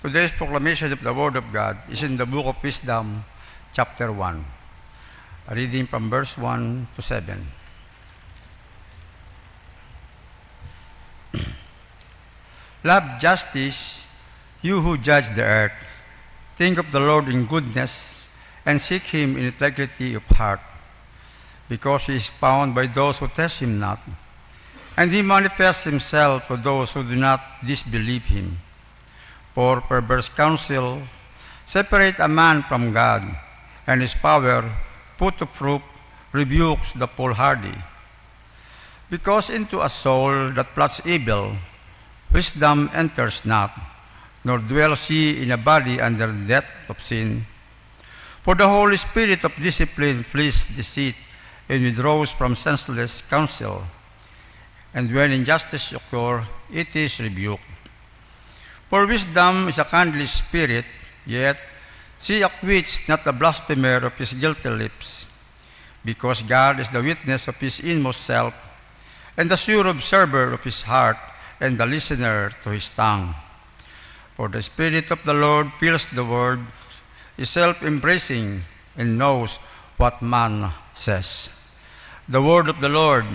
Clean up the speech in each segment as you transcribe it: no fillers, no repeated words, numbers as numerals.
Today's proclamation of the Word of God is in the book of Wisdom, chapter 1. A reading from verse 1 to 7. Love justice, you who judge the earth. Think of the Lord in goodness, and seek Him in integrity of heart, because He is found by those who test Him not, and He manifests Himself to those who do not disbelieve Him. For perverse counsel separate a man from God, and his power, put to proof, rebukes the foolhardy. Because into a soul that plots evil, wisdom enters not, nor dwells she in a body under the death of sin. For the Holy Spirit of discipline flees deceit, and withdraws from senseless counsel. And when injustice occurs, it is rebuked. For wisdom is a kindly spirit, yet she acquits not the blasphemer of his guilty lips. Because God is the witness of his inmost self, and the sure observer of his heart, and the listener to his tongue. For the Spirit of the Lord fills the word, is self-embracing, and knows what man says. The word of the Lord.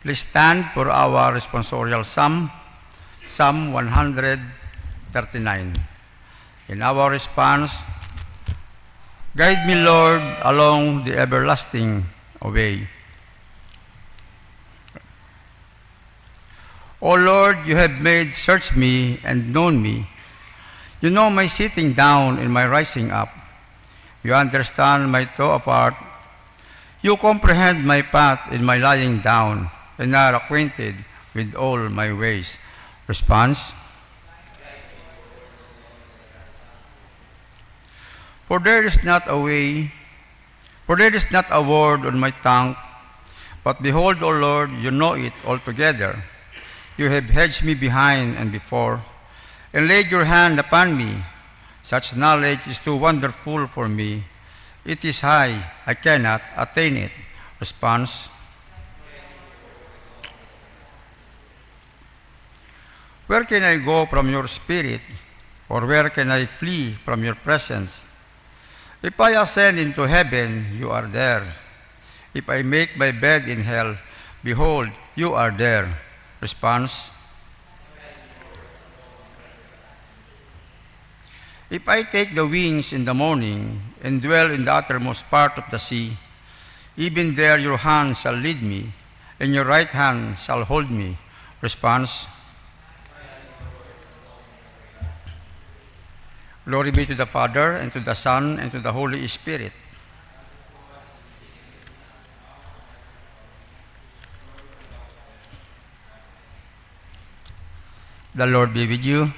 Please stand for our responsorial psalm, Psalm 139. In our response, guide me, Lord, along the everlasting way. O Lord, you have made search me and known me. You know my sitting down and my rising up. You understand my thought apart. You comprehend my path and my lying down, and are acquainted with all my ways. Response. For there is not a way, for there is not a word on my tongue, but behold, O Lord, you know it altogether. You have hedged me behind and before, and laid your hand upon me. Such knowledge is too wonderful for me. It is high, I cannot attain it. Response. Where can I go from your spirit, or where can I flee from your presence? If I ascend into heaven, you are there. If I make my bed in hell, behold, you are there. Response. If I take the wings in the morning and dwell in the uttermost part of the sea, even there your hand shall lead me, and your right hand shall hold me. Response. Glory be to the Father, and to the Son, and to the Holy Spirit. The Lord be with you.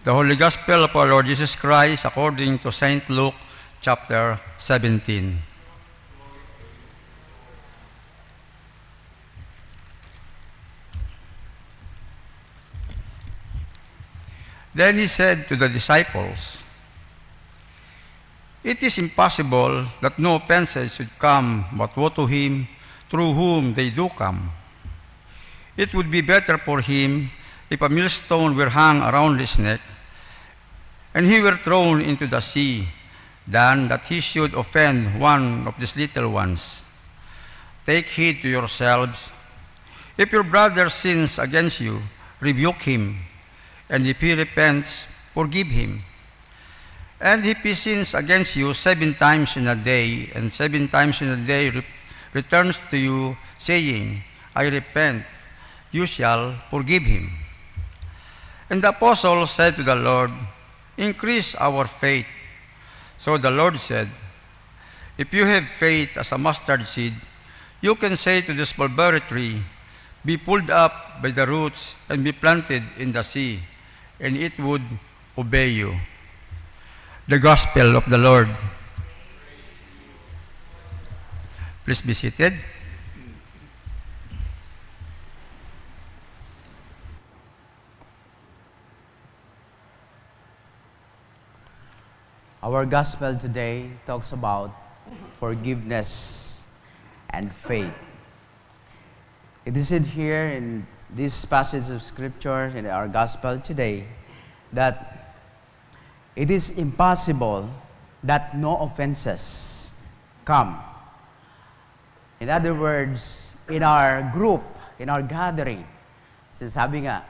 The Holy Gospel of our Lord Jesus Christ according to St. Luke, chapter 17. Then he said to the disciples, "It is impossible that no offenses should come, but woe to him through whom they do come. It would be better for him if a millstone were hung around his neck, and he were thrown into the sea, than that he should offend one of these little ones. Take heed to yourselves. If your brother sins against you, rebuke him, and if he repents, forgive him. And if he sins against you 7 times in a day, and 7 times in a day returns to you, saying, I repent, you shall forgive him." And the apostle said to the Lord, "Increase our faith." So the Lord said, "If you have faith as a mustard seed, you can say to this mulberry tree, be pulled up by the roots and be planted in the sea, and it would obey you." The Gospel of the Lord. Please be seated. Our Gospel today talks about forgiveness and faith. It is said here in this passage of Scripture in our Gospel today that it is impossible that no offenses come. In other words, in our group, in our gathering, sinasabi nga,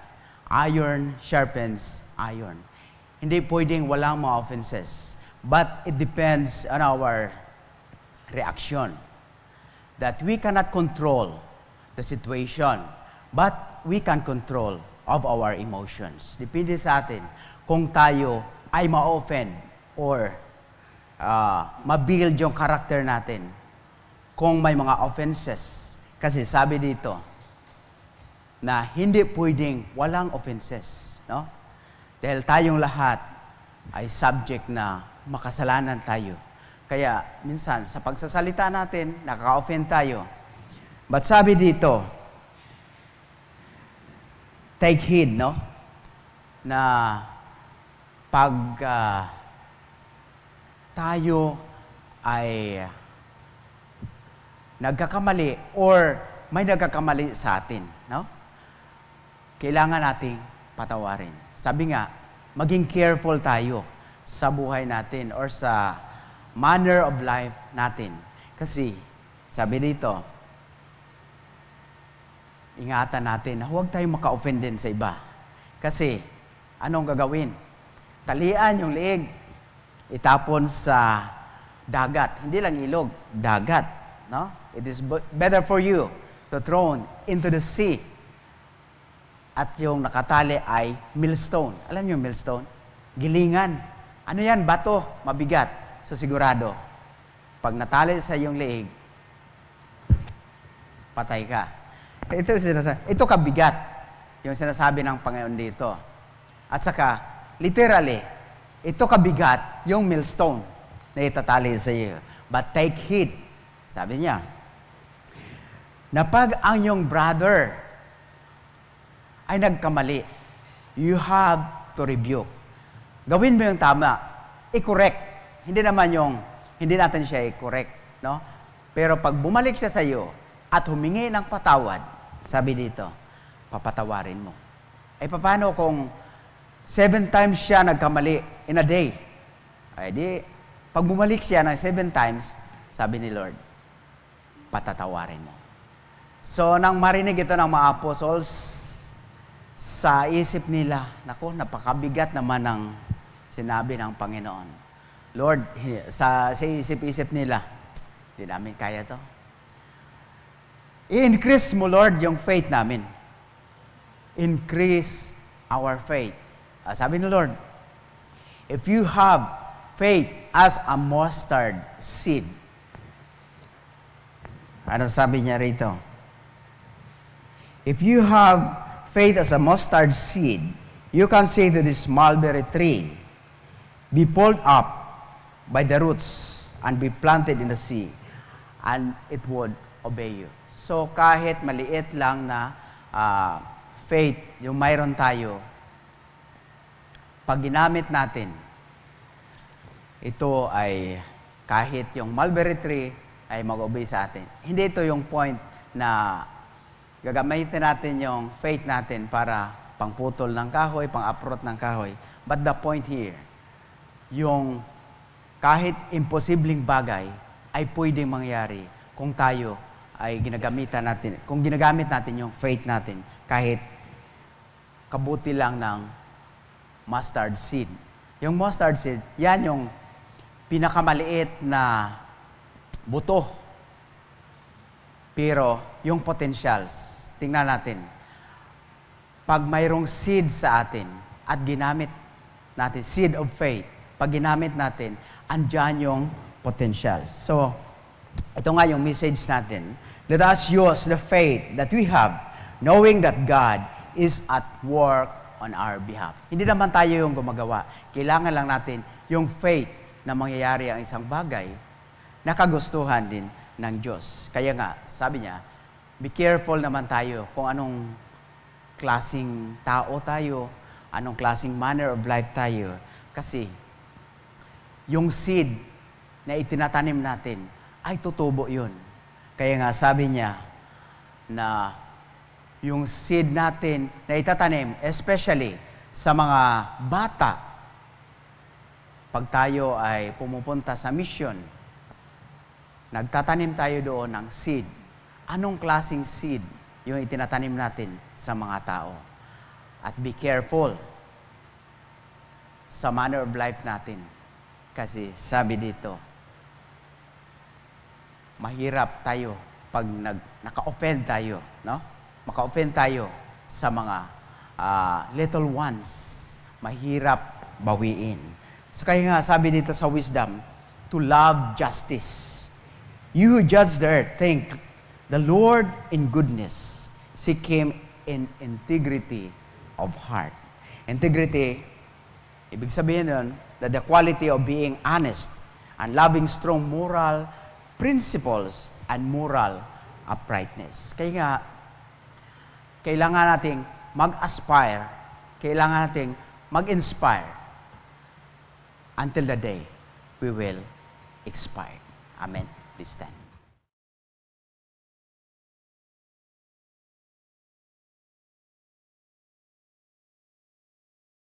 iron sharpens iron. Hindi pwedeng walang mga offenses. But it depends on our reaction. That we cannot control the situation, but we can control of our emotions. Depende sa atin kung tayo ay ma-offend or ma-build yung character natin kung may mga offenses. Kasi sabi dito na hindi pwedeng walang offenses. No? Dahil tayong lahat ay subject na makasalanan tayo. Kaya minsan sa pagsasalita natin, nakaka-offend tayo. But sabi dito, take heed, no? Na pag tayo ay nagkakamali or may nagkakamali sa atin, no? Kailangan nating patawarin. Sabi nga, maging careful tayo sa buhay natin or sa manner of life natin. Kasi, sabi dito, ingatan natin na huwag tayong maka-offend din sa iba. Kasi, anong gagawin? Talian yung leeg, itapon sa dagat. Hindi lang ilog, dagat. No? It is better for you to throw into the sea. At yung nakatali ay millstone. Alam niyo millstone? Gilingan. Ano yan? Bato. Mabigat. So sigurado, pag natali sa iyong leeg, patay ka. Ito kabigat. Yung sinasabi ng Panginoon dito. At saka, literally, ito kabigat yung millstone na itatali sa iyo. But take heed. Sabi niya, na pag ang iyong brother ay nagkamali, you have to rebuke. Gawin mo yung tama. I-correct. Hindi naman yung, hindi natin siya i-correct. No? Pero pag bumalik siya sa iyo at humingi ng patawad, sabi dito, papatawarin mo. Ay paano kung 7 times siya nagkamali in a day? Ay di, pag bumalik siya ng 7 times, sabi ni Lord, patatawarin mo. So, nang marinig ito ng mga apostles, sa isip nila, naku, napakabigat naman ng sinabi ng Panginoon. Lord, sa isip-isip nila, hindi namin kaya to. I-increase mo, Lord, yung faith namin. Increase our faith. Sabi ni Lord, if you have faith as a mustard seed, ano sabi niya rito? If you have faith as a mustard seed, you can say to this mulberry tree, be pulled up by the roots and be planted in the sea, and it would obey you. So kahit maliit lang na faith yung mayroon tayo, pag ginamit natin, ito ay kahit yung mulberry tree ay mag-obey sa atin. Hindi ito yung point na gagamitin natin yung faith natin para pangputol ng kahoy, pang-uproot ng kahoy. But the point here, yung kahit imposibleng bagay ay pwedeng mangyari kung tayo ay ginagamitan natin, kung ginagamit natin yung faith natin, kahit kabuti lang ng mustard seed. Yung mustard seed, yan yung pinakamaliit na buto. Pero yung potentials, tingnan natin. Pag mayroong seed sa atin at ginamit natin, seed of faith, pag ginamit natin, andyan yung potentials. So, ito nga yung message natin. Let us use the faith that we have, knowing that God is at work on our behalf. Hindi naman tayo yung gumagawa. Kailangan lang natin yung faith na mangyayari ang isang bagay na kagustuhan din ng Diyos. Kaya nga, sabi niya, be careful naman tayo kung anong klaseng tao tayo, anong klaseng manner of life tayo. Kasi, yung seed na itinatanim natin, ay tutubo yun. Kaya nga, sabi niya na yung seed natin na itatanim, especially sa mga bata. Pag tayo ay pumupunta sa mission, nagtatanim tayo doon ng seed. Anong klaseng seed yung itinatanim natin sa mga tao? At be careful sa manner of life natin. Kasi sabi dito, mahirap tayo pag naka-offend tayo, no? Maka-offend tayo sa mga little ones. Mahirap bawiin. So kaya nga sabi dito sa wisdom, to love justice. You who judge the earth, think the Lord in goodness, seek Him in integrity of heart. Integrity, ibig sabihin nun, that the quality of being honest and loving strong moral principles and moral uprightness. Kaya nga, kailangan nating mag-aspire, kailangan nating mag-inspire until the day we will expire. Amen. Please stand.